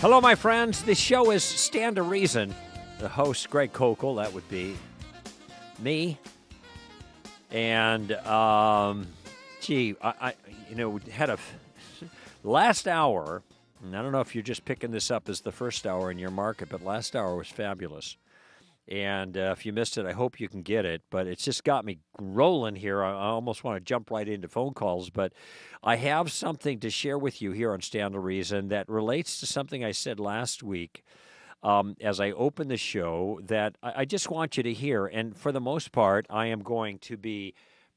Hello, my friends. This show is Stand to Reason. The host, Greg Koukl, that would be me. And, I had a last hour, and I don't know if you're just picking this up as the first hour in your market, but last hour was fabulous. And if you missed it, I hope you can get it. But it's just got me rolling here. I almost want to jump right into phone calls. But I have something to share with you here on Stand to Reason that relates to something I said last week as I open the show that I just want you to hear. And for the most part, I am going to be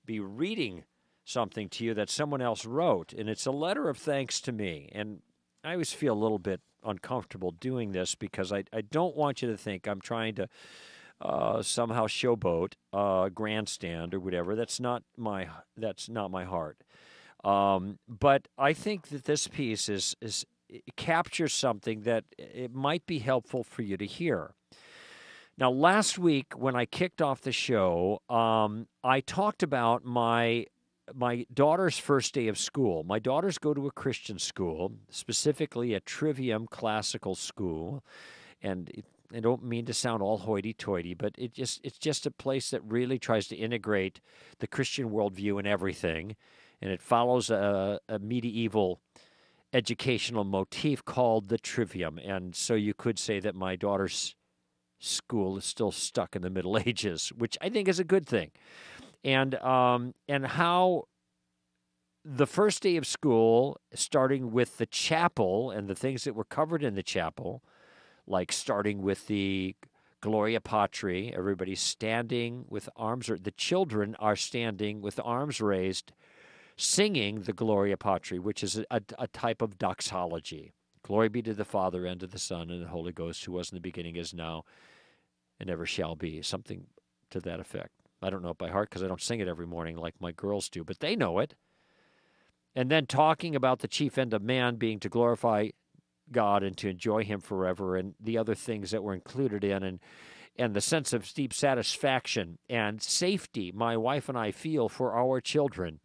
reading something to you that someone else wrote. And it's a letter of thanks to me. And I always feel a little bit uncomfortable doing this because I don't want you to think I'm trying to somehow showboat, grandstand or whatever. That's not my heart. But I think that this piece it captures something that it might be helpful for you to hear. Now, last week when I kicked off the show, I talked about my daughter's first day of school. My daughters go to a Christian school, specifically a Trivium classical school, and I don't mean to sound all hoity-toity, but it's just a place that really tries to integrate the Christian worldview in everything, and it follows a medieval educational motif called the Trivium, and so you could say that my daughter's school is still stuck in the Middle Ages, which I think is a good thing. And how the first day of school, starting with the chapel and the things that were covered in the chapel, like starting with the Gloria Patri, everybody's standing with arms, or the children are standing with arms raised, singing the Gloria Patri, which is a type of doxology. Glory be to the Father, and to the Son, and the Holy Ghost, who was in the beginning, is now, and ever shall be. Something to that effect. I don't know it by heart because I don't sing it every morning like my girls do, but they know it. And then talking about the chief end of man being to glorify God and to enjoy him forever, and the other things that were included in, and the sense of deep satisfaction and safety my wife and I feel for our children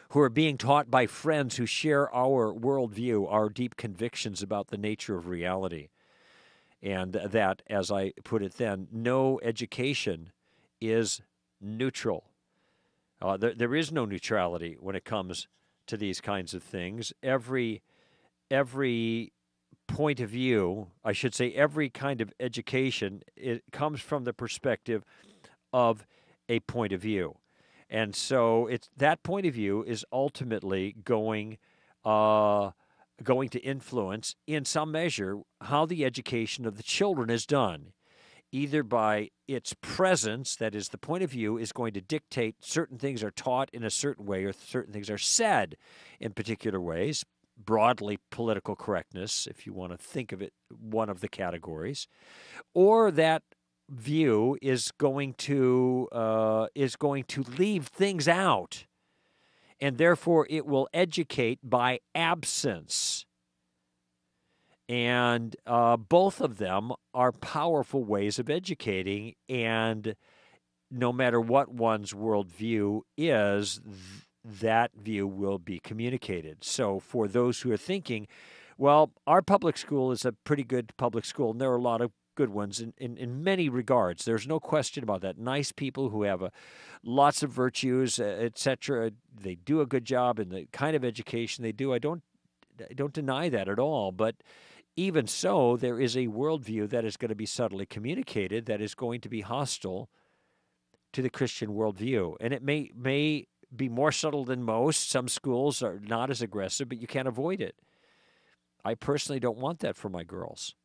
who are being taught by friends who share our worldview, our deep convictions about the nature of reality. And that, as I put it then, no education is neutral. There is no neutrality when it comes to these kinds of things. Every point of view, I should say, every kind of education, it comes from the perspective of a point of view. And so that point of view is ultimately going to influence, in some measure, how the education of the children is done, either by its presence, that is, the point of view is going to dictate certain things are taught in a certain way or certain things are said in particular ways, broadly political correctness, if you want to think of it, one of the categories, or that view is going to leave things out, and therefore it will educate by absence. And both of them are powerful ways of educating, and no matter what one's worldview is, that view will be communicated. So for those who are thinking, well, our public school is a pretty good public school, and there are a lot of good ones in many regards. There's no question about that. Nice people who have lots of virtues, etc. They do a good job in the kind of education they do. I don't deny that at all, but even so, there is a worldview that is going to be subtly communicated that is going to be hostile to the Christian worldview. And it may be more subtle than most. Some schools are not as aggressive, but you can't avoid it. I personally don't want that for my girls.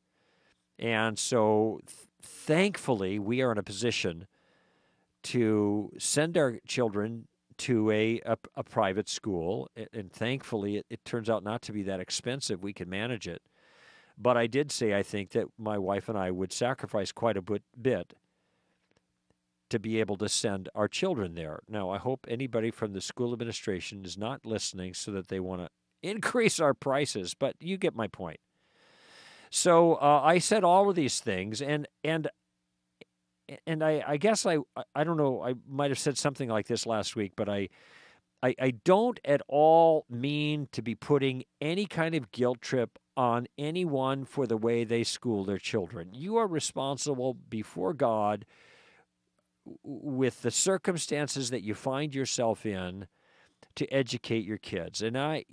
And so thankfully, we are in a position to send our children to a private school. And thankfully, it turns out not to be that expensive. We can manage it. But I did say I think that my wife and I would sacrifice quite a bit to be able to send our children there. Now, I hope anybody from the school administration is not listening so that they want to increase our prices, but you get my point. So I said all of these things, and I guess I don't know, I might have said something like this last week, but I don't at all mean to be putting any kind of guilt trip on anyone for the way they school their children. You are responsible before God with the circumstances that you find yourself in to educate your kids. And I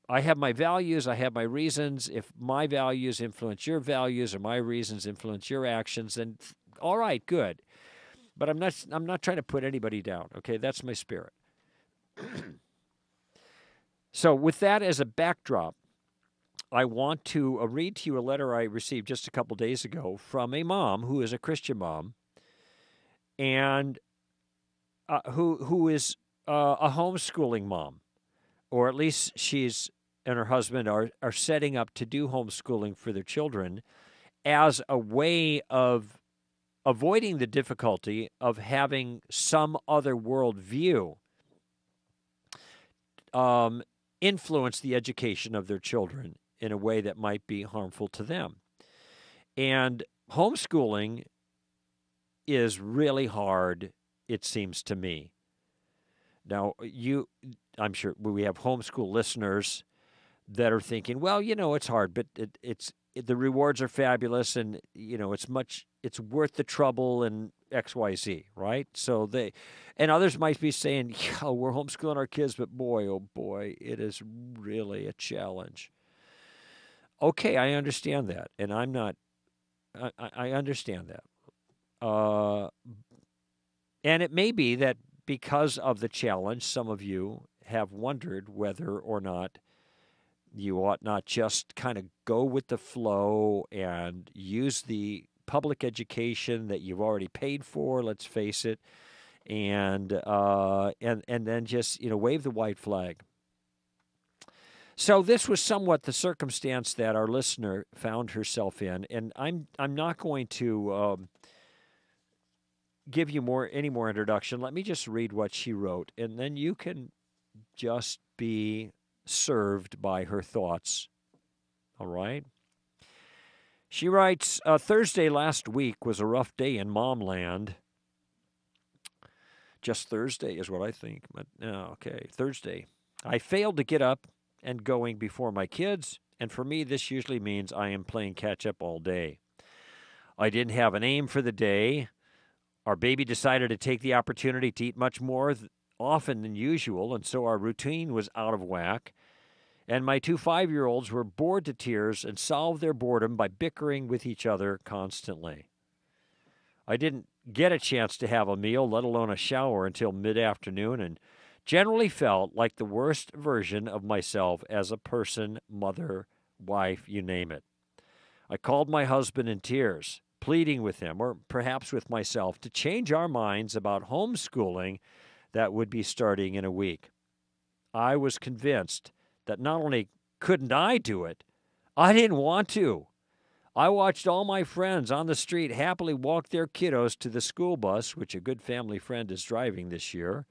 have my values, I have my reasons. If my values influence your values or my reasons influence your actions, then all right, good. But I'm not trying to put anybody down, okay? That's my spirit. So with that as a backdrop, I want to read to you a letter I received just a couple days ago from a mom who is a Christian mom and who is a homeschooling mom, or at least she's and her husband are setting up to do homeschooling for their children as a way of avoiding the difficulty of having some other worldview influence the education of their children in a way that might be harmful to them. And homeschooling is really hard, it seems to me. Now, I'm sure we have homeschool listeners that are thinking, well, it's hard, but the rewards are fabulous, and it's worth the trouble and XYZ, right? So and others might be saying, yeah, we're homeschooling our kids, but boy, oh boy, it is really a challenge. Okay, I understand that, and I understand that. And it may be that because of the challenge, some of you have wondered whether or not you ought not just kind of go with the flow and use the public education that you've already paid for, let's face it, and then just wave the white flag. So this was somewhat the circumstance that our listener found herself in, and I'm not going to give you any more introduction. Let me just read what she wrote, and then you can just be served by her thoughts. All right? She writes, Thursday last week was a rough day in Momland. Just Thursday is what I think. But okay, Thursday. I failed to get up and going before my kids, and for me this usually means I am playing catch-up all day. I didn't have an aim for the day. Our baby decided to take the opportunity to eat much more often than usual, and so our routine was out of whack. And my 2 5-year-olds were bored to tears and solved their boredom by bickering with each other constantly. I didn't get a chance to have a meal, let alone a shower, until mid-afternoon, and generally felt like the worst version of myself as a person, mother, wife, you name it. I called my husband in tears, pleading with him, or perhaps with myself, to change our minds about homeschooling that would be starting in a week. I was convinced that not only couldn't I do it, I didn't want to. I watched all my friends on the street happily walk their kiddos to the school bus, which a good family friend is driving this year,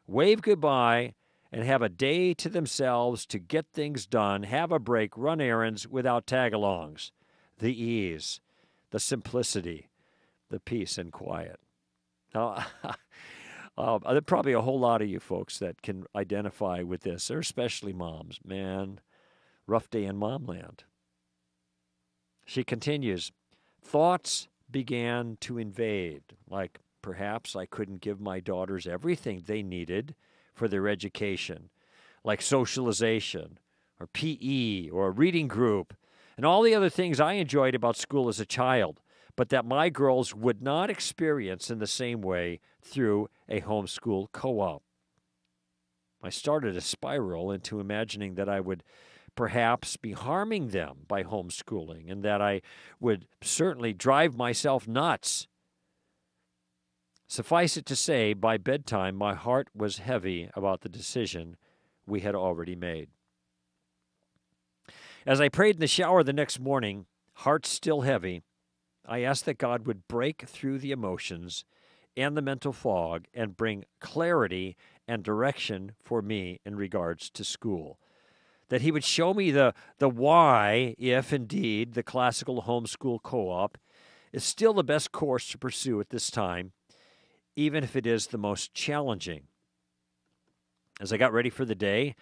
wave goodbye, and have a day to themselves to get things done, have a break, run errands without tag-alongs. The ease, the simplicity, the peace and quiet. Now, there are probably a whole lot of you folks that can identify with this, or especially moms. Man, rough day in Momland. She continues, thoughts began to invade, like perhaps I couldn't give my daughters everything they needed for their education, like socialization, or PE, or a reading group, and all the other things I enjoyed about school as a child, but that my girls would not experience in the same way through a homeschool co-op. I started a spiral into imagining that I would perhaps be harming them by homeschooling, and that I would certainly drive myself nuts. Suffice it to say, by bedtime, my heart was heavy about the decision we had already made. As I prayed in the shower the next morning, heart still heavy, I asked that God would break through the emotions and the mental fog and bring clarity and direction for me in regards to school. That he would show me the why, if indeed the classical homeschool co-op is still the best course to pursue at this time, even if it is the most challenging. As I got ready for the day,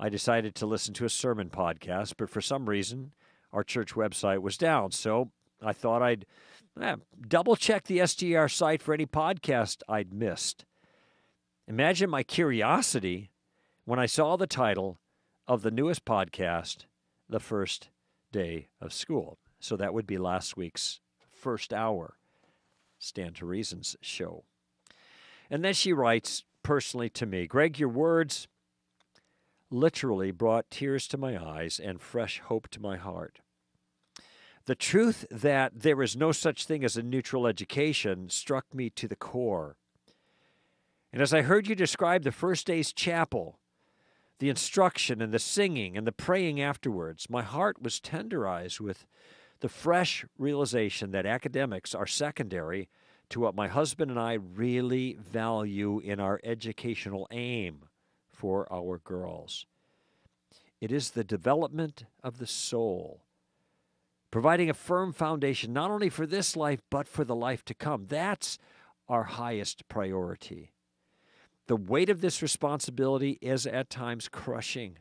I decided to listen to a sermon podcast, but for some reason, our church website was down. So I thought I'd double-check the STR site for any podcast I'd missed. Imagine my curiosity when I saw the title of the newest podcast, The First Day of School. So that would be last week's first hour, Stand to Reason's show. And then she writes personally to me, Greg, your words literally brought tears to my eyes and fresh hope to my heart. The truth that there is no such thing as a neutral education struck me to the core. And as I heard you describe the first day's chapel, the instruction and the singing and the praying afterwards, my heart was tenderized with the fresh realization that academics are secondary to what my husband and I really value in our educational aim for our girls. It is the development of the soul, providing a firm foundation not only for this life but for the life to come. That's our highest priority. The weight of this responsibility is at times crushing,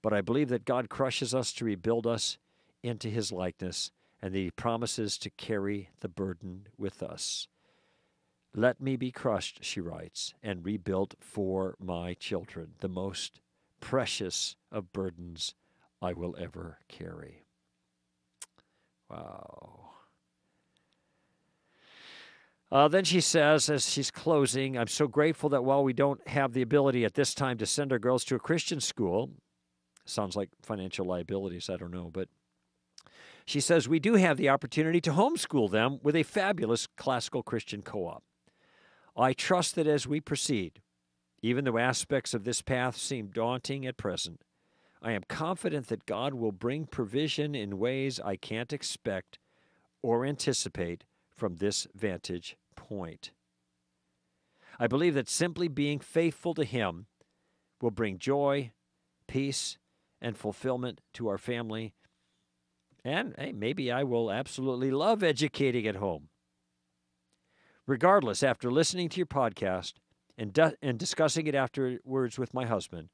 but I believe that God crushes us to rebuild us into his likeness, and that he promises to carry the burden with us. Let me be crushed, she writes, and rebuilt for my children, the most precious of burdens I will ever carry. Wow. Then she says, as she's closing, I'm so grateful that while we don't have the ability at this time to send our girls to a Christian school, sounds like financial liabilities, I don't know, but she says we do have the opportunity to homeschool them with a fabulous classical Christian co-op. I trust that as we proceed, even though aspects of this path seem daunting at present, I am confident that God will bring provision in ways I can't expect or anticipate from this vantage point. I believe that simply being faithful to him will bring joy, peace, and fulfillment to our family. And hey, maybe I will absolutely love educating at home. Regardless, after listening to your podcast and discussing it afterwards with my husband,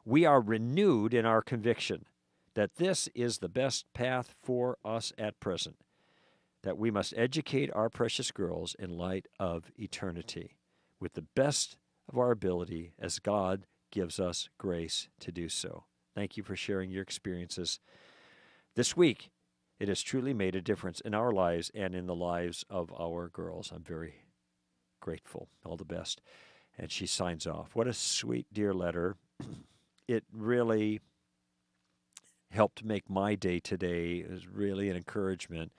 we are renewed in our conviction that this is the best path for us at present, that we must educate our precious girls in light of eternity with the best of our ability as God gives us grace to do so. Thank you for sharing your experiences. This week, it has truly made a difference in our lives and in the lives of our girls. I'm very grateful. All the best. And she signs off. What a sweet, dear letter. It really helped make my day today. It was really an encouragement.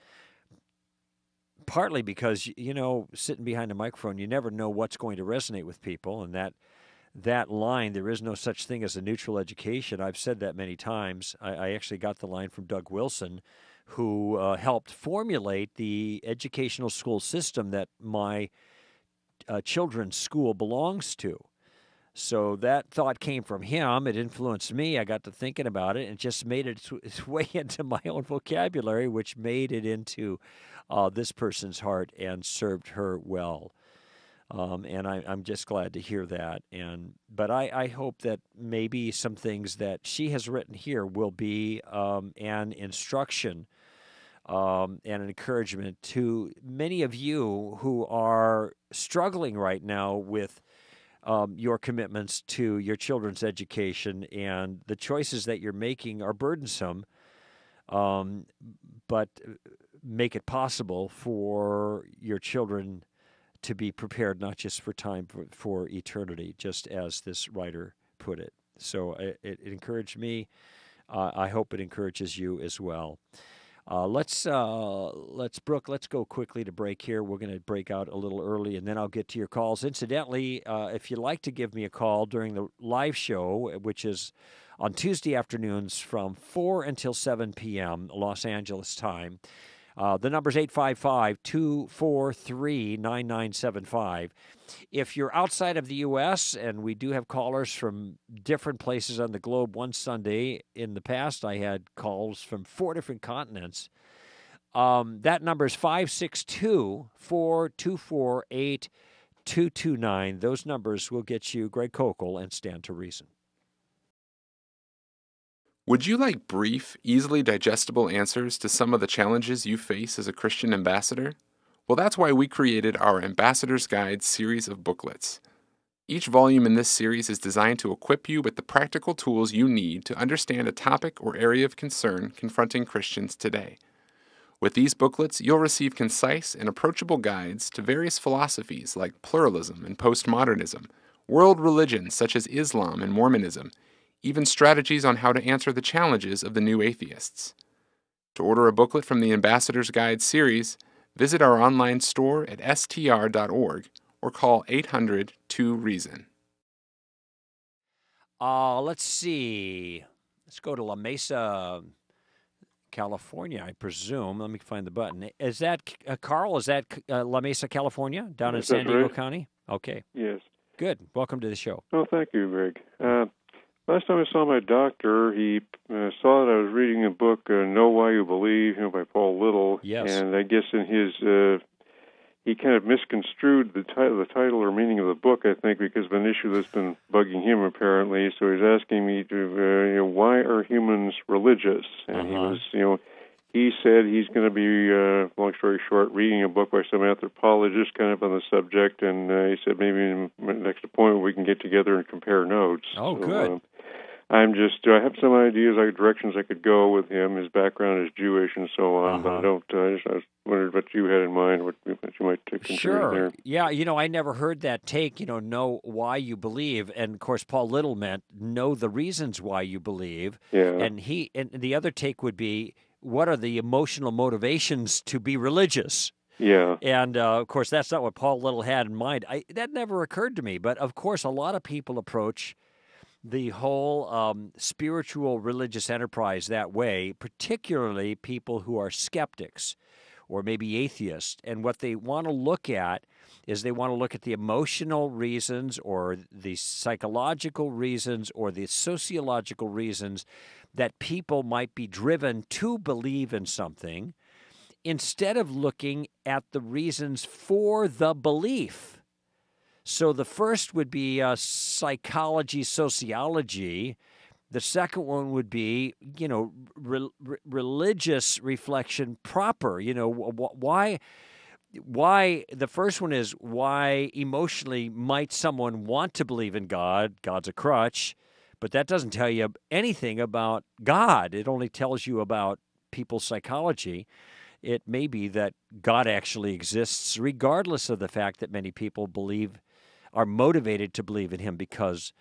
Partly because, you know, sitting behind a microphone, you never know what's going to resonate with people. And that line, there is no such thing as a neutral education, I've said that many times. I actually got the line from Doug Wilson, who helped formulate the educational school system that my children's school belongs to. So that thought came from him. It influenced me. I got to thinking about it and just made its way into my own vocabulary, which made it into this person's heart and served her well. And I'm just glad to hear that. But I hope that maybe some things that she has written here will be an instruction and an encouragement to many of you who are struggling right now with your commitments to your children's education, and the choices that you're making are burdensome, but make it possible for your children to be prepared not just for time, but for eternity, just as this writer put it. So it encouraged me. I hope it encourages you as well. Let's Brooke, let's go quickly to break here. We're going to break out a little early, and then I'll get to your calls. Incidentally, if you'd like to give me a call during the live show, which is on Tuesday afternoons from 4 until 7 p.m. Los Angeles time, the number is 855-243-9975. If you're outside of the U.S., and we do have callers from different places on the globe, one Sunday in the past I had calls from 4 different continents. That number is 562-424-8229. Those numbers will get you Greg Koukl and Stand to Reason. Would you like brief, easily digestible answers to some of the challenges you face as a Christian ambassador? Well, that's why we created our Ambassador's Guide series of booklets. Each volume in this series is designed to equip you with the practical tools you need to understand a topic or area of concern confronting Christians today. With these booklets, you'll receive concise and approachable guides to various philosophies like pluralism and postmodernism, world religions such as Islam and Mormonism, even strategies on how to answer the challenges of the new atheists. To order a booklet from the Ambassador's Guide series, visit our online store at str.org or call 800-2-REASON. Let's see. Let's go to La Mesa, California, I presume. Let me find the button. Is that, Carl, is that La Mesa, California, down in Yes, San that's Diego right. County? Okay, Yes. good. Welcome to the show. Oh, thank you, Greg. Last time I saw my doctor, he saw that I was reading a book, Know Why You Believe, by Paul Little. Yes. And I guess in his, he kind of misconstrued the title or meaning of the book, I think, because of an issue that's been bugging him, apparently. So he's asking me to, why are humans religious? And he was, he said he's going to be, long story short, reading a book by some anthropologist kind of on the subject, and he said maybe in the next appointment we can get together and compare notes. Oh, good. I have some ideas, directions I could go with him. His background is Jewish and so on, but I was wondering what you had in mind, what you might contribute Sure. there. Yeah, I never heard that take, know why you believe. And, of course, Paul Little meant know the reasons why you believe. Yeah. And the other take would be, what are the emotional motivations to be religious? Yeah. And, of course, that's not what Paul Little had in mind. That never occurred to me. But, of course, a lot of people approach the whole spiritual religious enterprise that way, particularly people who are skeptics or maybe atheists. And what they want to look at is they want to look at the emotional reasons or the psychological reasons or the sociological reasons that people might be driven to believe in something instead of looking at the reasons for the belief. So the first would be psychology, sociology. The second one would be, religious reflection proper. Why the first one is why emotionally might someone want to believe in God? God's a crutch, but that doesn't tell you anything about God. It only tells you about people's psychology. It may be that God actually exists regardless of the fact that many people are motivated to believe in him because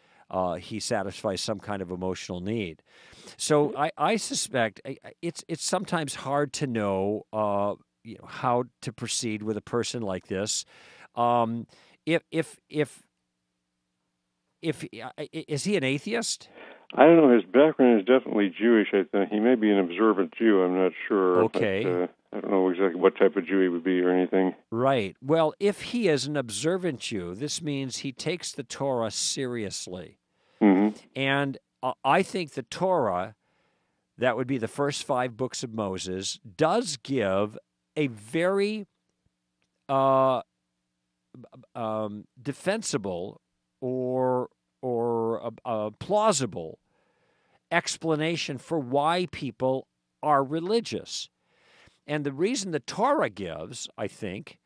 he satisfies some kind of emotional need. So I suspect it's sometimes hard to know how to proceed with a person like this. If is he an atheist? I don't know. His background is definitely Jewish, I think. He may be an observant Jew. I'm not sure. Okay. But, I don't know exactly what type of Jew he would be or anything. Right. Well, if he is an observant Jew, this means he takes the Torah seriously. Mm-hmm. And I think the Torah, that would be the first 5 books of Moses, does give a very defensible or plausible explanation for why people are religious. And the reason the Torah gives, I think,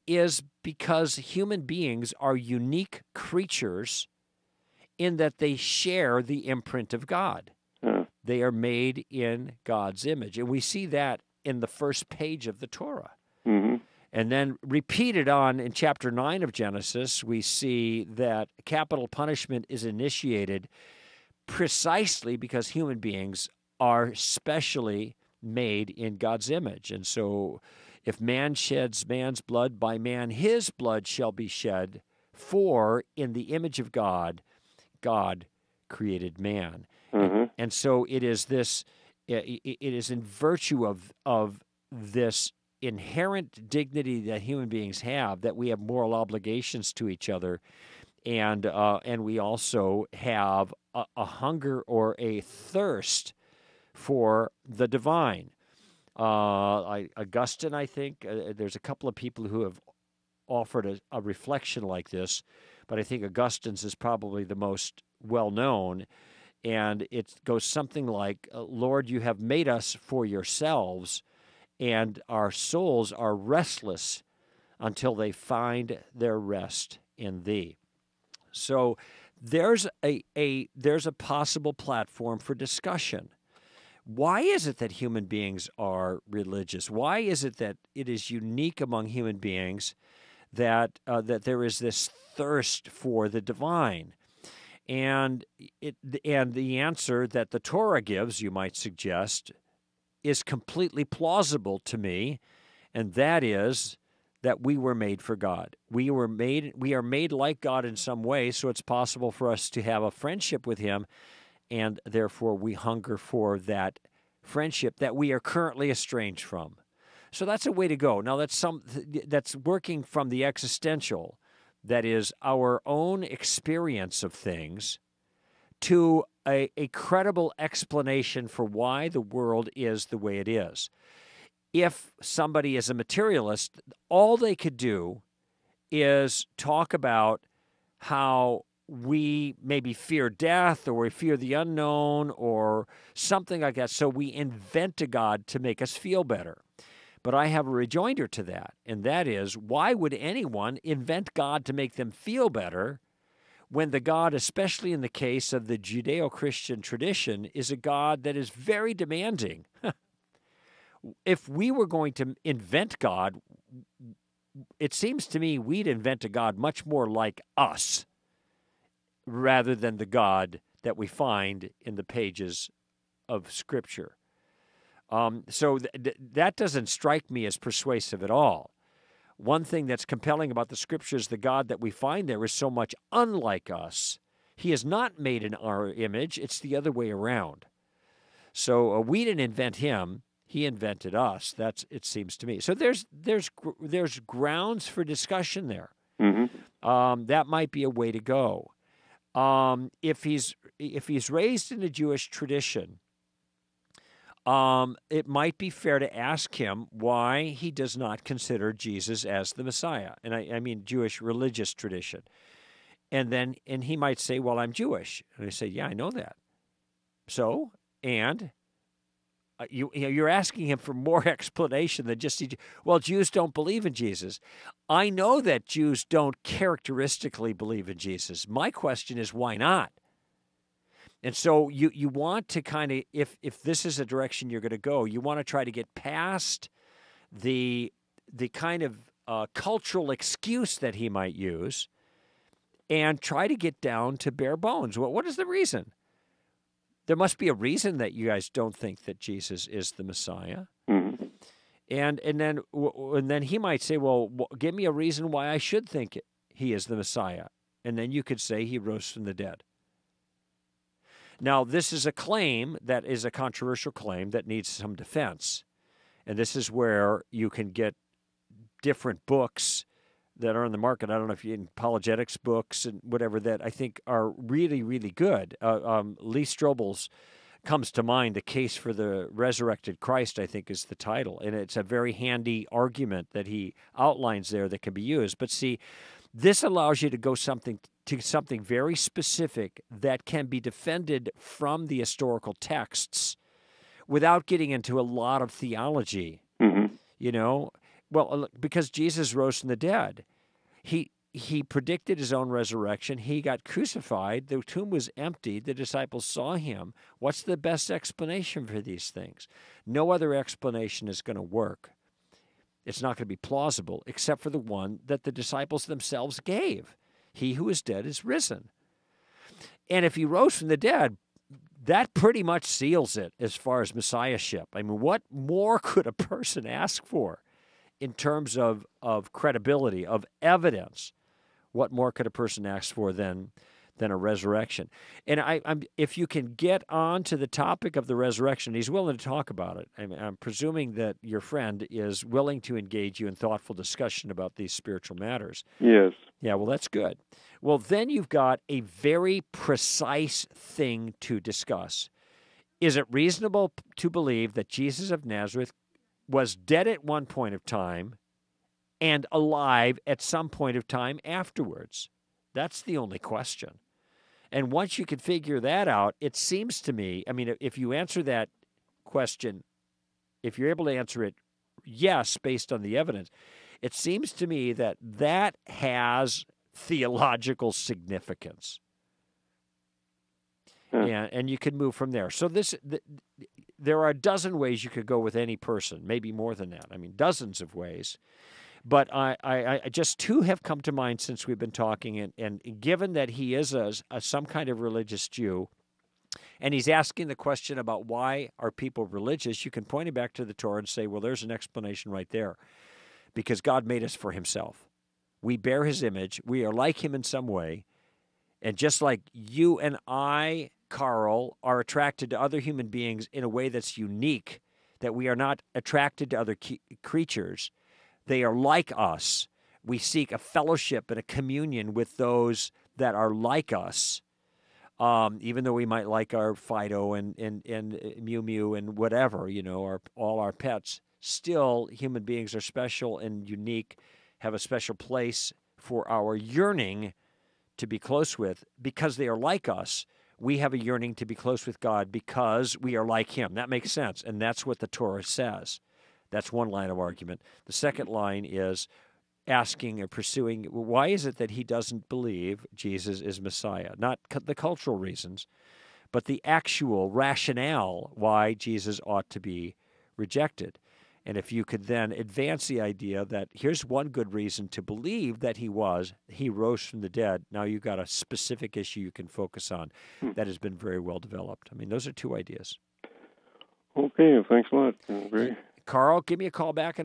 is because human beings are unique creatures in that they share the imprint of God. They are made in God's image. And we see that in the first page of the Torah. Mm-hmm. And then repeated on in chapter 9 of Genesis, we see that capital punishment is initiated precisely because human beings are specially made in God's image. And so if man sheds man's blood, by man his blood shall be shed, for in the image of God, God created man. Mm-hmm. And so it is this, it is in virtue of this inherent dignity that human beings have that we have moral obligations to each other, and we also have a hunger or a thirst for the divine. Augustine, I think, there's a couple of people who have offered a reflection like this, but I think Augustine's is probably the most well-known. And it goes something like, Lord, you have made us for yourselves, and our souls are restless until they find their rest in thee. So there's a possible platform for discussion. Why is it that human beings are religious? Why is it that it is unique among human beings that there is this thirst for the divine? And the answer that the Torah gives, you might suggest, is completely plausible to me, and that is that we were made for God. We are made like God in some way, so it's possible for us to have a friendship with him, and therefore we hunger for that friendship that we are currently estranged from. So that's a way to go. Now that's working from the existential, that is our own experience of things, to a credible explanation for why the world is the way it is. If somebody is a materialist, all they could do is talk about how we maybe fear death, or we fear the unknown, or something like that. So we invent a God to make us feel better. But I have a rejoinder to that, and that is, why would anyone invent God to make them feel better when the God, especially in the case of the Judeo-Christian tradition, is a God that is very demanding? If we were going to invent God, it seems to me we'd invent a God much more like us rather than the God that we find in the pages of Scripture. So that doesn't strike me as persuasive at all. One thing that's compelling about the Scriptures, the God that we find there is so much unlike us. He is not made in our image. It's the other way around. So we didn't invent him. He invented us. That's, it seems to me. So there's grounds for discussion there. Mm-hmm. That might be a way to go. If he's raised in a Jewish tradition, it might be fair to ask him why he does not consider Jesus as the Messiah. And I mean Jewish religious tradition. And he might say, well, I'm Jewish. And I say, yeah, I know that. So, and you're asking him for more explanation than just, well, Jews don't believe in Jesus. I know that Jews don't characteristically believe in Jesus. My question is, why not? And so you want to kind of, if this is a direction you're going to go, you want to try to get past the kind of cultural excuse that he might use and try to get down to bare bones. What is the reason? There must be a reason that you guys don't think that Jesus is the Messiah. Mm-hmm. And then he might say, well, give me a reason why I should think he is the Messiah. And then you could say he rose from the dead. Now, this is a claim that is a controversial claim that needs some defense. And this is where you can get different books that are on the market. I don't know if you're in apologetics books and whatever that I think are really, really good. Lee Strobel's comes to mind, The Case for the Resurrected Christ, I think is the title. And it's a very handy argument that he outlines there that can be used. But see, this allows you to go something very specific that can be defended from the historical texts without getting into a lot of theology. Mm-hmm. You know, well, because Jesus rose from the dead. He predicted his own resurrection. He got crucified. The tomb was empty. The disciples saw him. What's the best explanation for these things? No other explanation is going to work. It's not going to be plausible except for the one that the disciples themselves gave. He who is dead is risen. And if he rose from the dead, that pretty much seals it as far as messiahship. I mean, what more could a person ask for in terms of credibility, of evidence? What more could a person ask for than a resurrection? And if you can get on to the topic of the resurrection, he's willing to talk about it. I'm presuming that your friend is willing to engage you in thoughtful discussion about these spiritual matters. Yes. Yeah, well, that's good. Well, then you've got a very precise thing to discuss. Is it reasonable to believe that Jesus of Nazareth was dead at one point of time and alive at some point of time afterwards? That's the only question. And once you can figure that out, it seems to me, I mean, if you answer that question, if you're able to answer it yes, based on the evidence, it seems to me that that has theological significance. And you can move from there. So there are a dozen ways you could go with any person, maybe more than that. I mean, dozens of ways. But I just two have come to mind since we've been talking. And given that he is some kind of religious Jew, and he's asking the question about why are people religious, you can point him back to the Torah and say, well, there's an explanation right there. Because God made us for himself. We bear his image. We are like him in some way. And just like you and I, Carl, are attracted to other human beings in a way that's unique, that we are not attracted to other creatures. They are like us. We seek a fellowship and a communion with those that are like us, even though we might like our Fido and Mew Mew and whatever, all our pets. Still, human beings are special and unique, have a special place for our yearning to be close with. Because they are like us, we have a yearning to be close with God because we are like him. That makes sense, and that's what the Torah says. That's one line of argument. The second line is asking or pursuing, why is it that he doesn't believe Jesus is Messiah? Not the cultural reasons, but the actual rationale why Jesus ought to be rejected. And if you could then advance the idea that here's one good reason to believe that he rose from the dead, now you've got a specific issue you can focus on that has been very well developed. I mean, those are two ideas. Okay, thanks a lot, Greg. Carl, give me a call back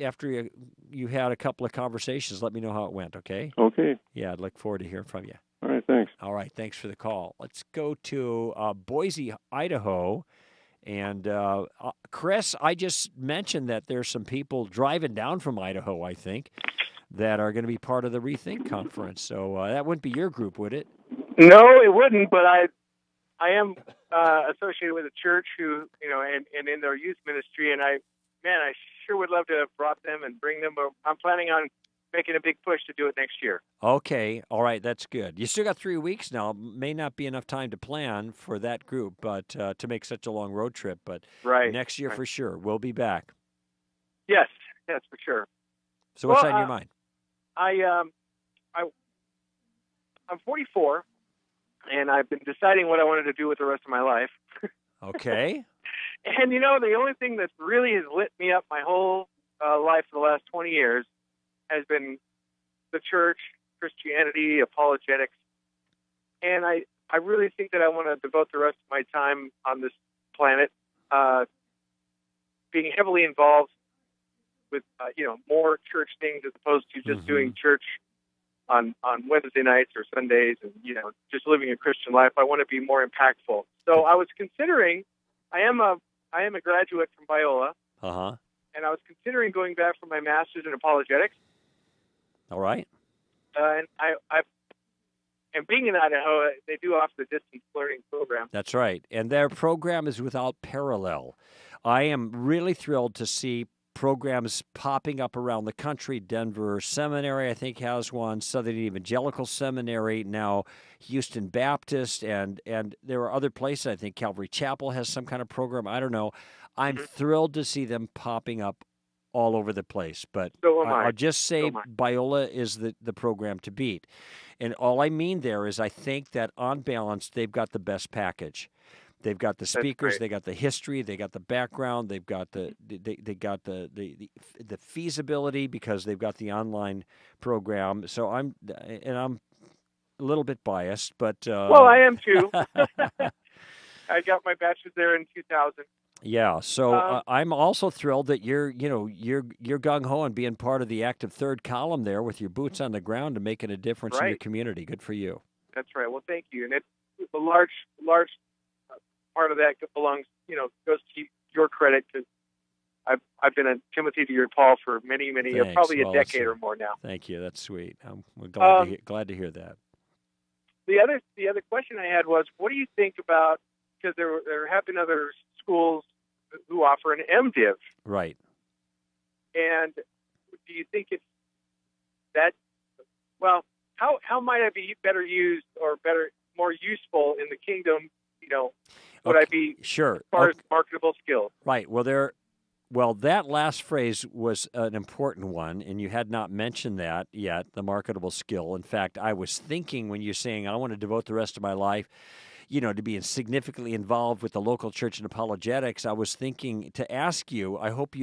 after you had a couple of conversations. Let me know how it went, okay? Okay. Yeah, I'd look forward to hearing from you. All right, thanks. All right, thanks for the call. Let's go to Boise, Idaho. And Chris, I just mentioned that there's some people driving down from Idaho, I think, that are going to be part of the Rethink conference. So that wouldn't be your group, would it? No, it wouldn't. But I am associated with a church who, and in their youth ministry, and I sure would love to have brought them and bring them. I'm planning on making a big push to do it next year. Okay. All right. That's good. You still got 3 weeks now. May not be enough time to plan for that group, but to make such a long road trip. But next year for sure. We'll be back. Yes, for sure. So what's on your mind? I'm 44, and I've been deciding what I wanted to do with the rest of my life. Okay. And, the only thing that really has lit me up my whole life for the last 20 years has been the church, Christianity, apologetics. And I really think that I want to devote the rest of my time on this planet being heavily involved with, more church things as opposed to just doing church on Wednesday nights or Sundays and, just living a Christian life. I want to be more impactful. So I was considering, I am a graduate from Biola. Uh-huh. And I was considering going back for my master's in apologetics. All right. And and being in Idaho, they do offer the distance learning program. That's right. And their program is without parallel. I am really thrilled to see programs popping up around the country. Denver Seminary, I think, has one. Southern Evangelical Seminary, now Houston Baptist, and there are other places. I think Calvary Chapel has some kind of program. I don't know. I'm thrilled to see them popping up all over the place. But I'll just say Biola is the program to beat. And all I mean there is I think that on balance, they've got the best package. They've got the speakers, they got the history, they got the background, they've got the feasibility because they've got the online program. So I'm a little bit biased, but well, I am too. I got my bachelor's there in 2000. Yeah, so I'm also thrilled that you're gung ho and being part of the active third column there with your boots on the ground and making a difference in your community. Good for you. That's right. Well, thank you. And it's a large part of that belongs, goes to your credit because I've been a Timothy to your Paul for many, probably a decade or more now. Thank you. That's sweet. We're glad to hear that. The other question I had was, what do you think about, because there have been other schools who offer an MDiv. Right. And do you think how might it be better used or better more useful in the kingdom? Would I be sure as far as marketable skills? Right. Well, that last phrase was an important one, and you had not mentioned that yet, the marketable skill. In fact, I was thinking when you're saying I want to devote the rest of my life, to be significantly involved with the local church and apologetics, I was thinking to ask you, I hope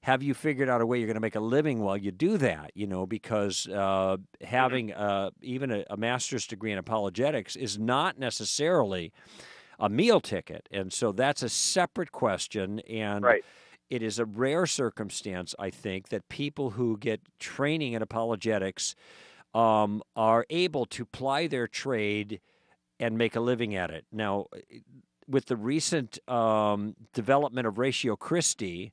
have you figured out a way you're going to make a living while you do that, because having even a master's degree in apologetics is not necessarily a meal ticket. And so that's a separate question. And Right. It is a rare circumstance, I think, that people who get training in apologetics are able to ply their trade and make a living at it. Now, with the recent development of Ratio Christi,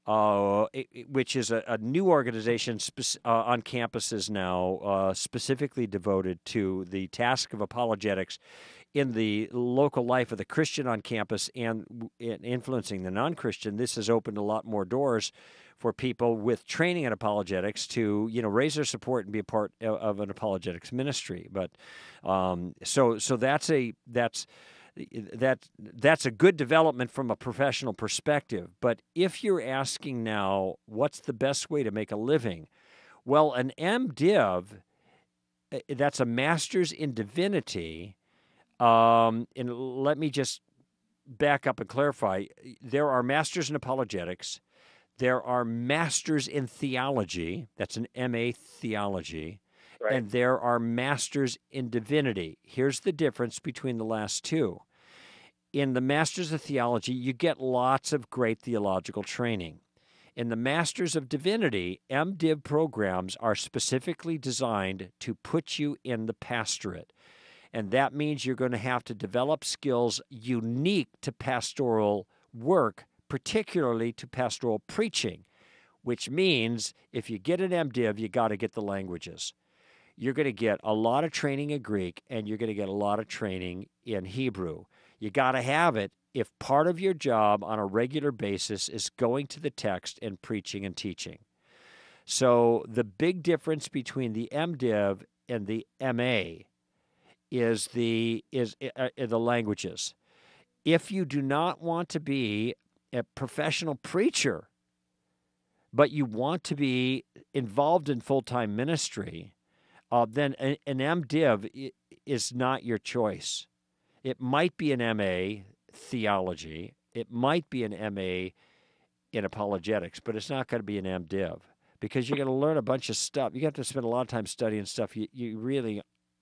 which is a new organization on campuses now specifically devoted to the task of apologetics in the local life of the Christian on campus and influencing the non-Christian, this has opened a lot more doors for people with training in apologetics to, raise their support and be a part of an apologetics ministry. But so that's a good development from a professional perspective. But if you're asking now, what's the best way to make a living? Well, an MDiv, that's a master's in divinity. And let me just back up and clarify. There are masters in apologetics. There are masters in theology. That's an MA theology. Right. And there are masters in divinity. Here's the difference between the last two. In the masters of theology, you get lots of great theological training. In the masters of divinity, MDiv programs are specifically designed to put you in the pastorate. And that means you're going to have to develop skills unique to pastoral work, particularly to pastoral preaching, which means if you get an MDiv, you got to get the languages. You're going to get a lot of training in Greek, and you're going to get a lot of training in Hebrew. You got to have it if part of your job on a regular basis is going to the text and preaching and teaching. So the big difference between the MDiv and the MA is the languages. If you do not want to be a professional preacher, but you want to be involved in full-time ministry, then an MDiv is not your choice. It might be an MA theology. It might be an MA in apologetics, but it's not going to be an MDiv because you're going to learn a bunch of stuff. You have to spend a lot of time studying stuff you really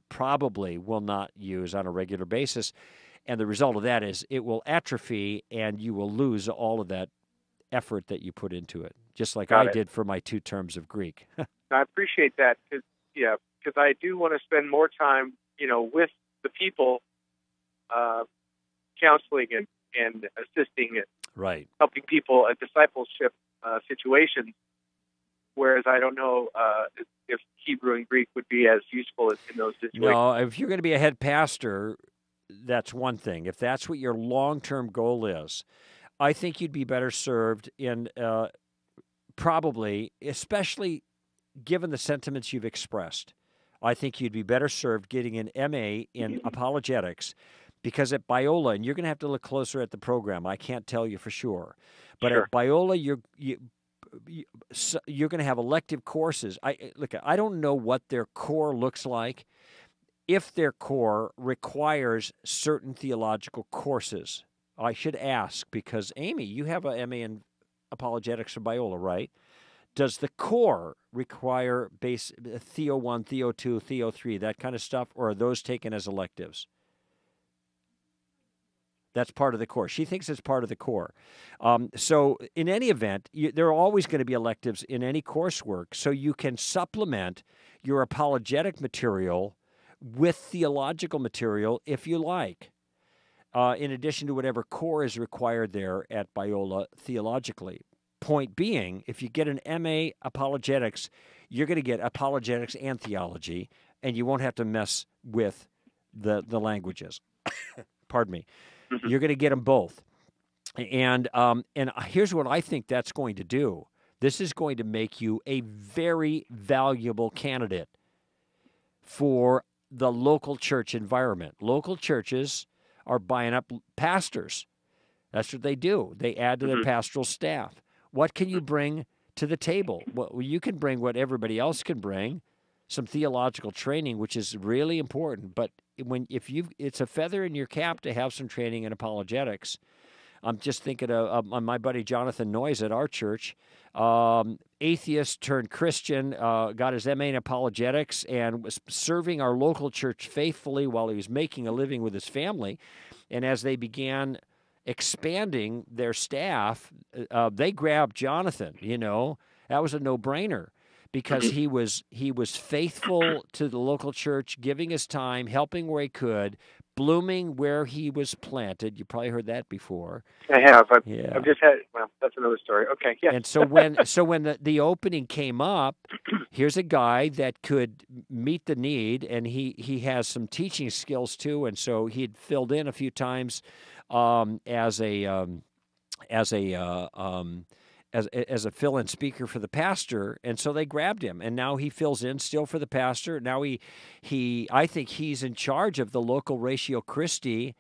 probably will not use on a regular basis. And the result of that is it will atrophy and you will lose all of that effort that you put into it, just like I did for my 2 terms of Greek. I appreciate that because I do want to spend more time, with the people, counseling and assisting it, right, helping people at discipleship situations. Whereas I don't know if Hebrew and Greek would be as useful in those situations. No, if you're going to be a head pastor, that's one thing. If that's what your long-term goal is, I think you'd be better served in probably, especially given the sentiments you've expressed, I think you'd be better served getting an MA in apologetics because at Biola, and you're going to have to look closer at the program, I can't tell you for sure, but at Biola, you're going to have elective courses. I don't know what their core looks like. If their core requires certain theological courses, I should ask because Amy, you have a MA in apologetics from Biola, right? Does the core require Theo 1, Theo 2, Theo 3, that kind of stuff, or are those taken as electives? That's part of the core. She thinks it's part of the core. So in any event, there are always going to be electives in any coursework, so you can supplement your apologetic material with theological material if you like, in addition to whatever core is required there at Biola theologically. Point being, if you get an MA apologetics, you're going to get apologetics and theology, and you won't have to mess with the languages. Pardon me. You're going to get them both. And here's what I think that's going to do. This is going to make you a very valuable candidate for the local church environment. Local churches are buying up pastors. That's what they do. They add to their pastoral staff. What can you bring to the table? Well, you can bring what everybody else can bring, some theological training, which is really important. But it's a feather in your cap to have some training in apologetics. I'm just thinking of my buddy Jonathan Noyes at our church, atheist turned Christian, got his MA in apologetics and was serving our local church faithfully while he was making a living with his family. And as they began expanding their staff, they grabbed Jonathan. That was a no-brainer because he was faithful to the local church, giving his time, helping where he could, blooming where he was planted. You probably heard that before. I have. I've just had. Well, that's another story. Okay. Yeah. And so when the opening came up, here's a guy that could meet the need, and he has some teaching skills too. And so he'd filled in a few times as a fill-in speaker for the pastor, and so they grabbed him, and now he fills in still for the pastor. Now I think he's in charge of the local Ratio Christi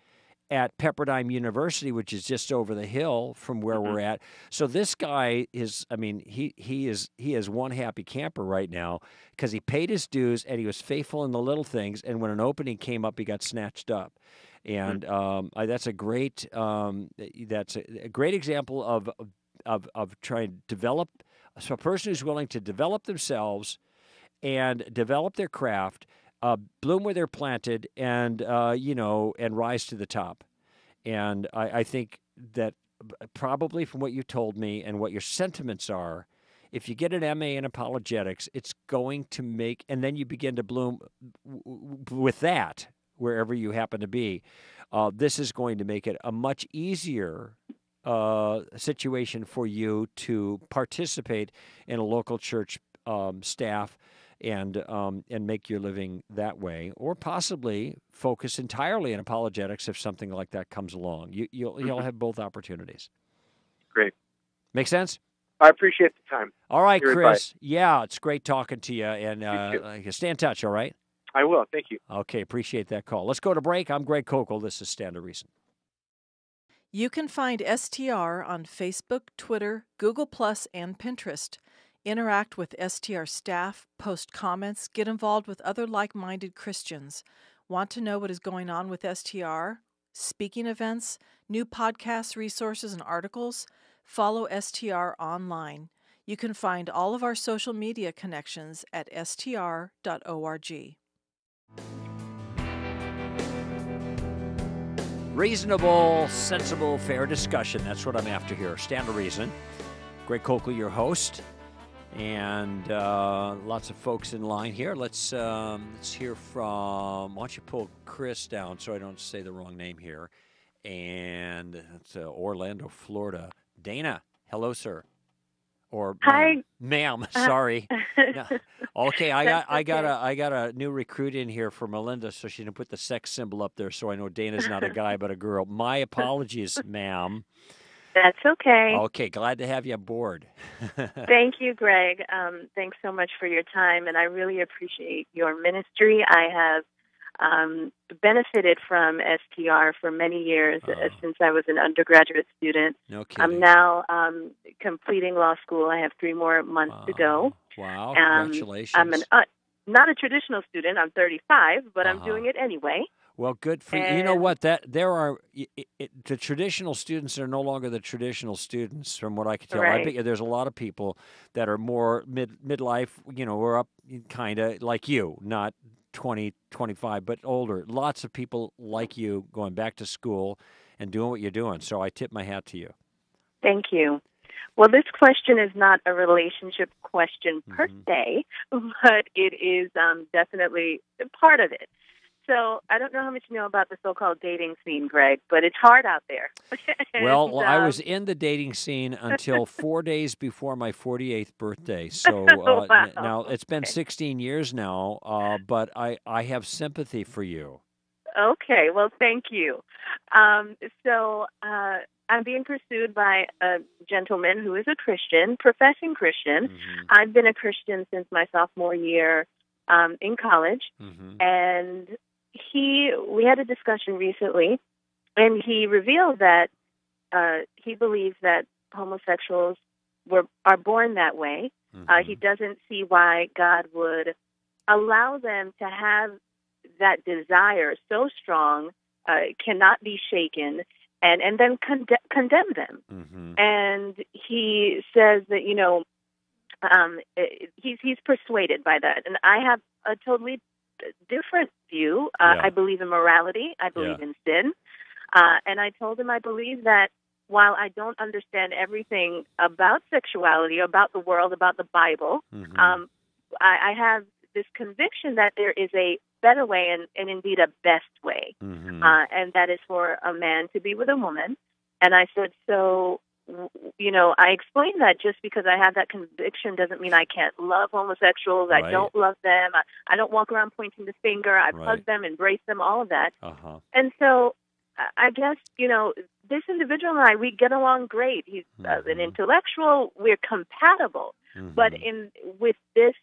at Pepperdine University, which is just over the hill from where we're at. So this guy is, he is one happy camper right now because he paid his dues and he was faithful in the little things, and when an opening came up, he got snatched up. And that's a great example of trying to develop. So a person who's willing to develop themselves and develop their craft, bloom where they're planted, and and rise to the top. And I think that probably from what you told me and what your sentiments are, if you get an MA in apologetics, it's going to make, and then you begin to bloom with that wherever you happen to be. This is going to make it a much easier situation for you to participate in a local church staff and make your living that way, or possibly focus entirely in apologetics if something like that comes along. You'll have both opportunities. Great. Make sense? I appreciate the time. All right, Your Chris. advice. Yeah, it's great talking to you, and stay in touch, all right? I will. Thank you. Okay, appreciate that call. Let's go to break. I'm Greg Koukl. This is Stand to Reason. You can find STR on Facebook, Twitter, Google+, and Pinterest. Interact with STR staff, post comments, get involved with other like-minded Christians. Want to know what is going on with STR? Speaking events, new podcasts, resources, and articles? Follow STR online. You can find all of our social media connections at str.org. Reasonable, sensible, fair discussion. That's what I'm after here. Stand to Reason. Greg Koukl, your host, and lots of folks in line here. Let's hear from. Why don't you pull Chris down so I don't say the wrong name here? And it's Orlando, Florida. Dana, hello, sir. Or hi, ma'am. Sorry. No. Okay, I got a new recruit in here for Melinda, so she didn't put the sex symbol up there, so I know Dana's not a guy but a girl. My apologies, ma'am. That's okay. Okay, glad to have you aboard. Thank you, Greg. Thanks so much for your time, and I really appreciate your ministry. I have benefited from STR for many years since I was an undergraduate student. No kidding. I'm now completing law school. I have 3 more months to go. Wow, congratulations. I'm not a traditional student. I'm 35, but I'm doing it anyway. Well, good for you. You know what? The traditional students are no longer the traditional students, from what I can tell. Right. I bet you there's a lot of people that are more midlife, we're up kind of like you, not 20, 25, but older. Lots of people like you going back to school and doing what you're doing. So I tip my hat to you. Thank you. Well, this question is not a relationship question per se, but it is definitely part of it. So I don't know how much you know about the so-called dating scene, Greg, but it's hard out there. Well, I was in the dating scene until 4 days before my 48th birthday. So wow. Now it's been 16 years now, but I have sympathy for you. Okay, well, thank you. So I'm being pursued by a gentleman who is a Christian, professing Christian. I've been a Christian since my sophomore year in college, Mm-hmm. and we had a discussion recently, and he revealed that he believes that homosexuals are born that way. Mm-hmm. He doesn't see why God would allow them to have that desire so strong, cannot be shaken, and then condemn them. Mm-hmm. And he says that, he's persuaded by that. And I have a totally different view. Yeah. I believe in morality. I believe in sin. And I told him I believe that while I don't understand everything about sexuality, about the world, about the Bible, Mm-hmm. I have this conviction that there is a better way and indeed a best way. Mm-hmm. And that is for a man to be with a woman. And I said, so, I explained that just because I have that conviction doesn't mean I can't love homosexuals. Right. I don't love them. I don't walk around pointing the finger. I Right. hug them, embrace them, all of that. Uh-huh. And so I guess, this individual and I, we get along great. He's an intellectual. We're compatible. Mm-hmm. But with this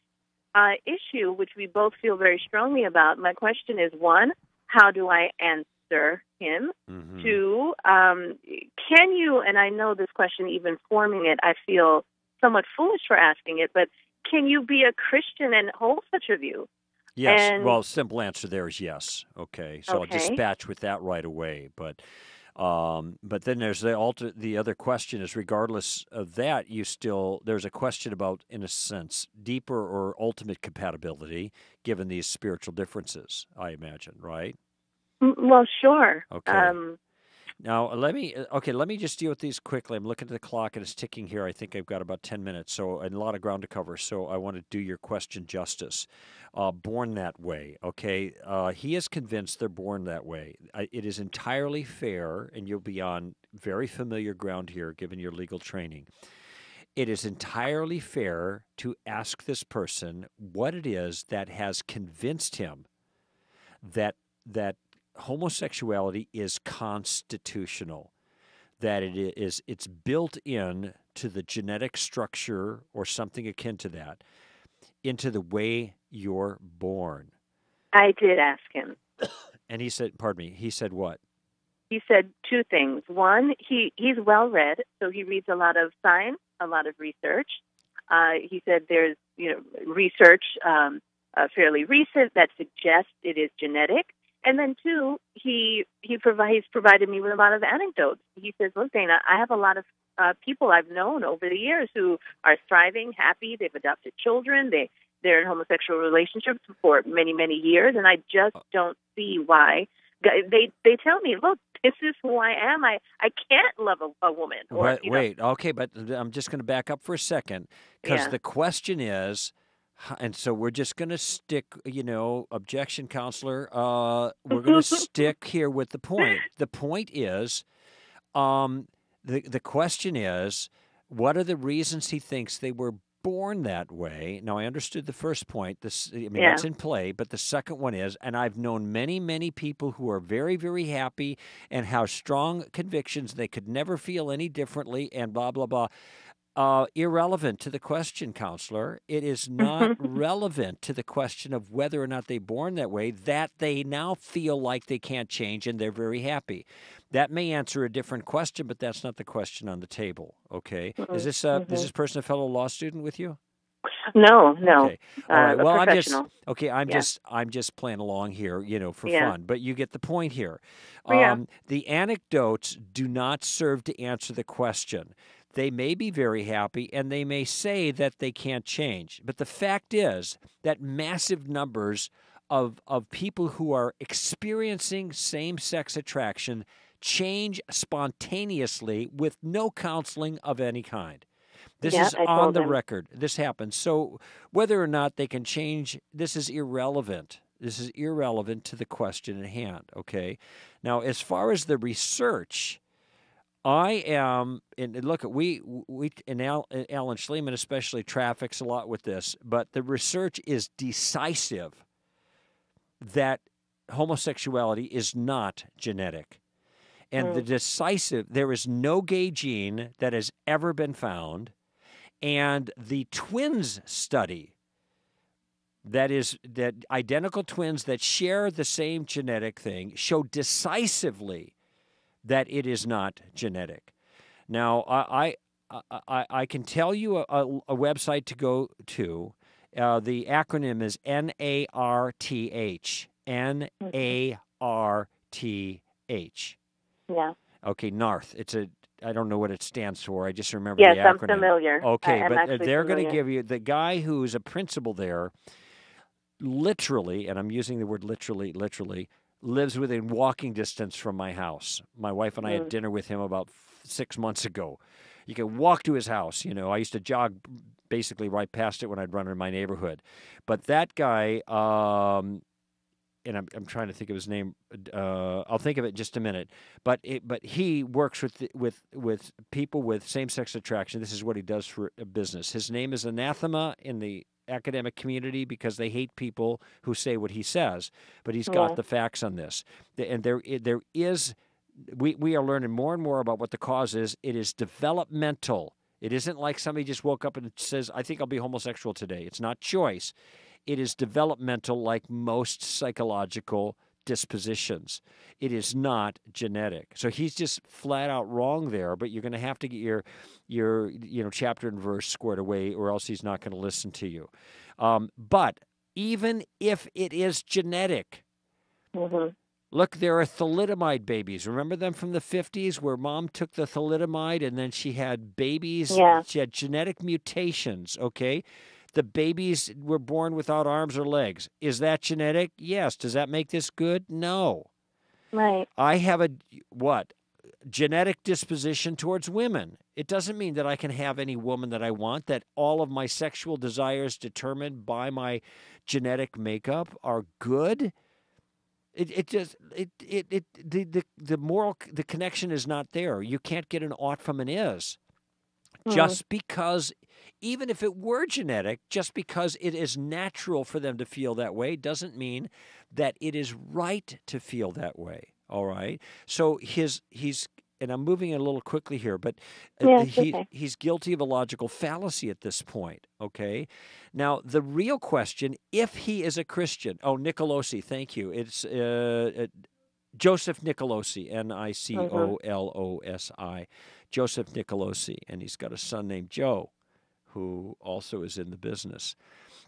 issue, which we both feel very strongly about, my question is, one, how do I answer him? Mm-hmm. Two, can you, and I know this question, even forming it, I feel somewhat foolish for asking it, but can you be a Christian and hold such a view? Yes. And, well, simple answer there is yes. Okay. So I'll Okay. dispatch with that right away. But then there's the other question is, regardless of that, there's a question about, in a sense, deeper or ultimate compatibility given these spiritual differences, I imagine, right? Well, sure. Okay. Now, let me just deal with these quickly. I'm looking at the clock and it's ticking here. I think I've got about 10 minutes, and a lot of ground to cover. So I want to do your question justice. Born that way, okay? He is convinced they're born that way. It is entirely fair, and you'll be on very familiar ground here given your legal training. It is entirely fair to ask this person what it is that has convinced him that homosexuality is constitutional, that it's built in to the genetic structure or something akin to that, into the way you're born. I did ask him. And he said, pardon me, he said what? He said two things. One, he's well-read, so he reads a lot of science, a lot of research. He said there's research fairly recent that suggests it is genetic. And then two, he's provided me with a lot of anecdotes. He says, look, Dana, I have a lot of people I've known over the years who are thriving, happy, they've adopted children, they're in homosexual relationships for many, many years, and I just don't see why. They tell me, look, this is who I am. I can't love a woman. Or, Wait, okay, but I'm just going to back up for a second, because the question is, and so we're just going to stick, objection, counselor, we're going to stick here with the point. The point is, the question is, what are the reasons he thinks they were born that way? Now, I understood the first point. That's in play. But the second one is, and I've known many, many people who are very, very happy and have strong convictions they could never feel any differently, and blah, blah, blah. Irrelevant to the question, counselor. It is not relevant to the question of whether or not they're born that way, that they now feel like they can't change and they're very happy. That may answer a different question, but that's not the question on the table. Okay. Is this person a fellow law student with you? No. Okay. All right. Well, I'm just playing along here, for fun. But you get the point here. The anecdotes do not serve to answer the question. They may be very happy, and they may say that they can't change. But the fact is that massive numbers of people who are experiencing same-sex attraction change spontaneously with no counseling of any kind. This is on the record. This happens. So whether or not they can change, this is irrelevant. This is irrelevant to the question at hand, okay? Now, as far as the research, I am, and look, we and Alan Schleman especially traffics a lot with this, but the research is decisive that homosexuality is not genetic. And there is no gay gene that has ever been found. And the twins study that identical twins that share the same genetic thing show decisively that it is not genetic. Now, I can tell you a website to go to. The acronym is NARTH. NARTH. Yeah. Okay, NARTH. I don't know what it stands for. I just remember Yes, the acronym. I'm familiar. Okay, but they're going to familiar. give you, the guy who's a principal there, literally, and I'm using the word literally, lives within walking distance from my house. My wife and I had dinner with him about 6 months ago. You can walk to his house. You know, I used to jog basically right past it when I'd run in my neighborhood. But that guy, and I'm trying to think of his name. I'll think of it in just a minute. But he works with people with same-sex attraction. This is what he does for a business. His name is anathema in the academic community because they hate people who say what he says. But he's got the facts on this, and there is. We are learning more and more about what the cause is. It is developmental. It isn't like somebody just woke up and says, "I think I'll be homosexual today." It's not choice. It is developmental, like most psychological dispositions. It is not genetic. So he's just flat out wrong there, but you're going to have to get your chapter and verse squared away, or else he's not going to listen to you. But even if it is genetic, look, there are thalidomide babies. Remember them from the 50s where mom took the thalidomide and then she had babies? Yeah. She had genetic mutations, okay? The babies were born without arms or legs. Is that genetic? Yes. Does that make this good? No. Right. I have a genetic disposition towards women. It doesn't mean that I can have any woman that I want, that all of my sexual desires determined by my genetic makeup are good. The connection is not there. You can't get an ought from an is. Just because, even if it were genetic, just because it is natural for them to feel that way doesn't mean that it is right to feel that way. All right. So he's, and I'm moving a little quickly here, but he's guilty of a logical fallacy at this point. Okay. Now, the real question, if he is a Christian, Nicolosi, thank you. It's Joseph Nicolosi, Nicolosi, Joseph Nicolosi, and he's got a son named Joe, who also is in the business,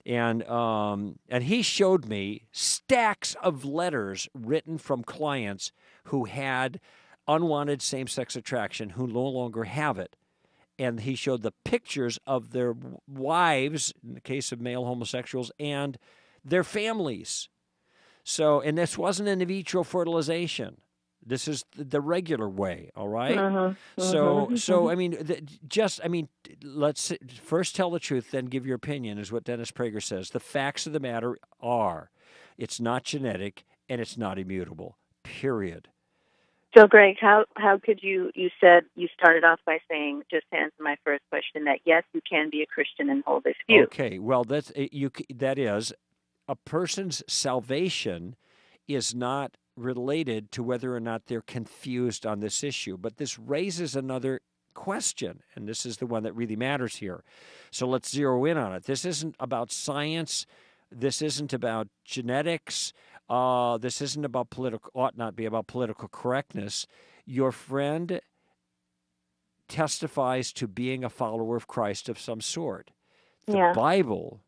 and he showed me stacks of letters written from clients who had unwanted same-sex attraction, who no longer have it, and he showed the pictures of their wives, in the case of male homosexuals, and their families. So, and this wasn't in vitro fertilization. This is the regular way, all right? So I mean, let's first tell the truth, then give your opinion, is what Dennis Prager says. The facts of the matter are, it's not genetic and it's not immutable, period. So, Greg, how could you said you started off by saying, just to answer my first question, that yes, you can be a Christian and hold this view. Okay, well, that is, a person's salvation is not related to whether or not they're confused on this issue. But this raises another question, and this is the one that really matters here. So let's zero in on it. This isn't about science. This isn't about genetics. This isn't about ought not be about political correctness. Your friend testifies to being a follower of Christ of some sort. The Bible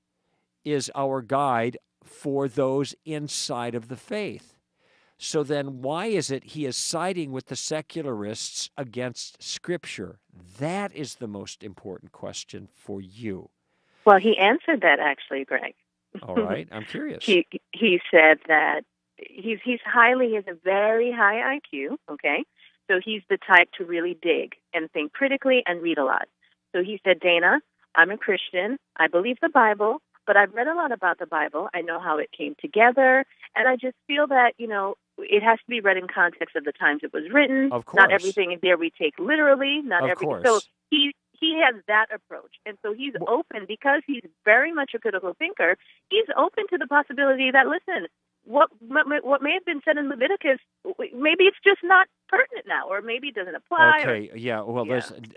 is our guide for those inside of the faith. So then why is it he is siding with the secularists against Scripture? That is the most important question for you. Well, he answered that actually, Greg. All right, I'm curious. He said that he has a very high IQ, okay? So he's the type to really dig and think critically and read a lot. So he said, Dana, I'm a Christian. I believe the Bible, but I've read a lot about the Bible. I know how it came together, and I just feel that, it has to be read in context of the times it was written. Of course. Not everything in there we take literally. So he has that approach. And so he's open, because he's very much a critical thinker, he's open to the possibility that, listen, what may have been said in Leviticus, maybe it's just not pertinent now, or maybe it doesn't apply. Okay,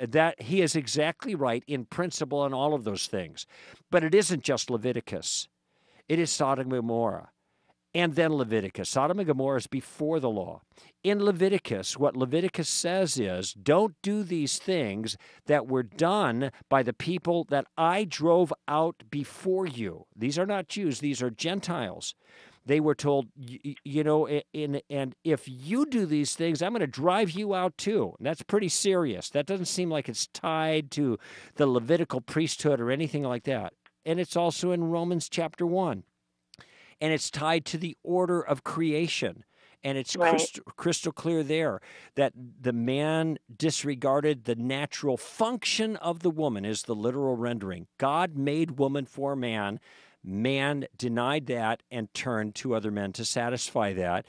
that he is exactly right in principle on all of those things. But it isn't just Leviticus. It is Sodom and Gomorrah. And then Leviticus. Sodom and Gomorrah is before the law. In Leviticus, what Leviticus says is, don't do these things that were done by the people that I drove out before you. These are not Jews. These are Gentiles. They were told, and if you do these things, I'm going to drive you out too. And that's pretty serious. That doesn't seem like it's tied to the Levitical priesthood or anything like that. And it's also in Romans chapter 1. And it's tied to the order of creation. And it's crystal clear there that the man disregarded the natural function of the woman, is the literal rendering. God made woman for man. Man denied that and turned to other men to satisfy that.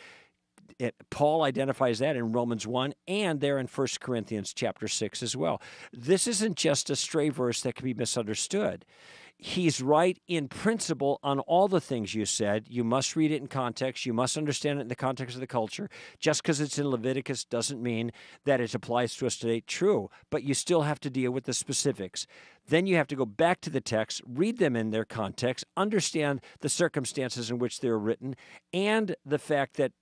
Paul identifies that in Romans 1 and there in 1 Corinthians chapter 6 as well. This isn't just a stray verse that can be misunderstood. He's right in principle on all the things you said. You must read it in context. You must understand it in the context of the culture. Just because it's in Leviticus doesn't mean that it applies to us today. True, but you still have to deal with the specifics. Then you have to go back to the text, read them in their context, understand the circumstances in which they're written, and the fact that,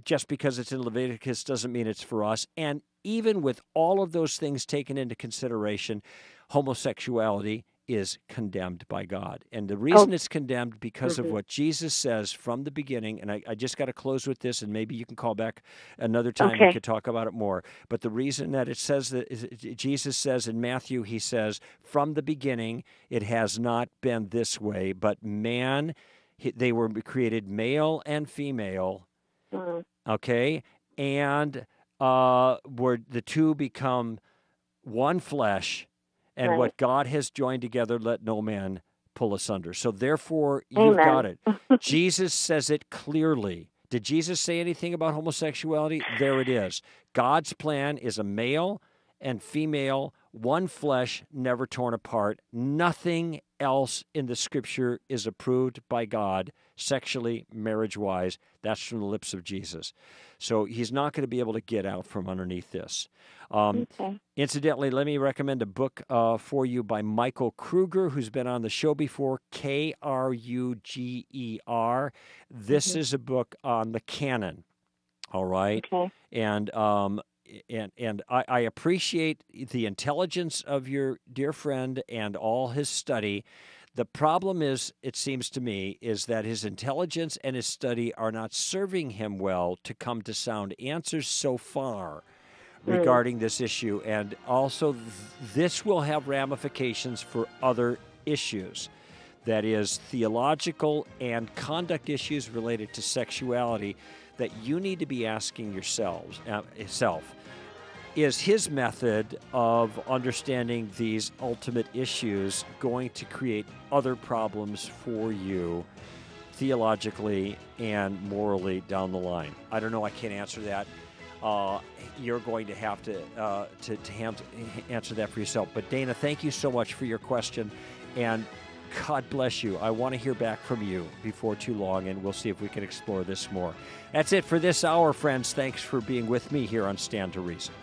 just because it's in Leviticus doesn't mean it's for us. And even with all of those things taken into consideration, homosexuality is condemned by God. And the reason it's condemned because of what Jesus says from the beginning, and I just got to close with this, and maybe you can call back another time, we could talk about it more. But the reason that it says that Jesus says in Matthew, he says, from the beginning, it has not been this way, but man, they were created male and female, okay? And where the two become one flesh, and what God has joined together, let no man pull asunder. So therefore, you've got it. Jesus says it clearly. Did Jesus say anything about homosexuality? There it is. God's plan is a male and female, one flesh, never torn apart. Nothing else in the Scripture is approved by God sexually, marriage-wise. That's from the lips of Jesus. So he's not going to be able to get out from underneath this. Incidentally, let me recommend a book for you by Michael Kruger, who's been on the show before, Kruger. This is a book on the canon, all right? And I appreciate the intelligence of your dear friend and all his study. The problem is, it seems to me, is that his intelligence and his study are not serving him well to come to sound answers so far regarding this issue. And also, this will have ramifications for other issues. That is, theological and conduct issues related to sexuality that you need to be asking yourself. Is his method of understanding these ultimate issues going to create other problems for you theologically and morally down the line? I don't know. I can't answer that. You're going to have to answer that for yourself. But Dana, thank you so much for your question, and God bless you. I want to hear back from you before too long, and we'll see if we can explore this more. That's it for this hour, friends. Thanks for being with me here on Stand to Reason.